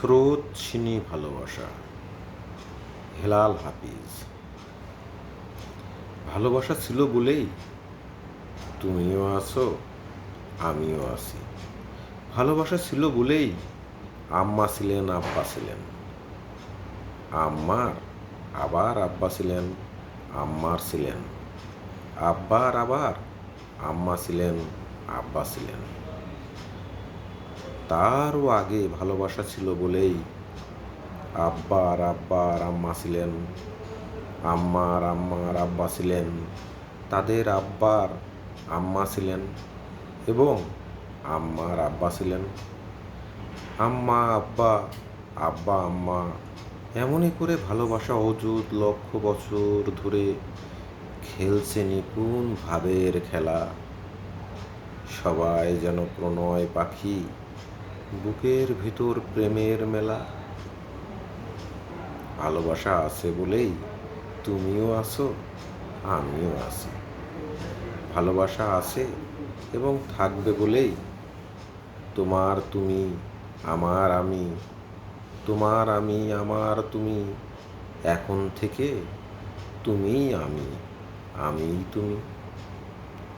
স্রোতস্বিনী ভালোবাসা। হেলাল হাফিজ। ভালোবাসা ছিল বলেই তুমিও আছো, আমিও আছি। ভালোবাসা ছিল বলেই আম্মা ছিলেন, আব্বা ছিলেন। আম্মার আবার আব্বা ছিলেন, আম্মার ছিলেন। আব্বার আবার আম্মা ছিলেন, আব্বা ছিলেন। তারও আগে ভালোবাসা ছিল বলেই আব্বার আব্বার আম্মা ছিলেন, আম্মার আম্মার আব্বা ছিলেন, তাদের আব্বার আম্মা ছিলেন এবং আম্মার আব্বা ছিলেন। আম্মা আব্বা, আব্বা আম্মা, এমনই করে ভালোবাসা অযুত লক্ষ বছর ধরে খেলছে নিপুণ ভাবের খেলা। সবাই যেন প্রণয় পাখি, বুকের ভিতর প্রেমের মেলা। ভালোবাসা আছে বলেই তুমিও আছো, আমিও আছি। ভালোবাসা আছে এবং থাকবে বলেই তোমার তুমি, আমার আমি, তোমার আমি, আমার তুমি। এখন থেকে তুমিই আমি, আমিই তুমি।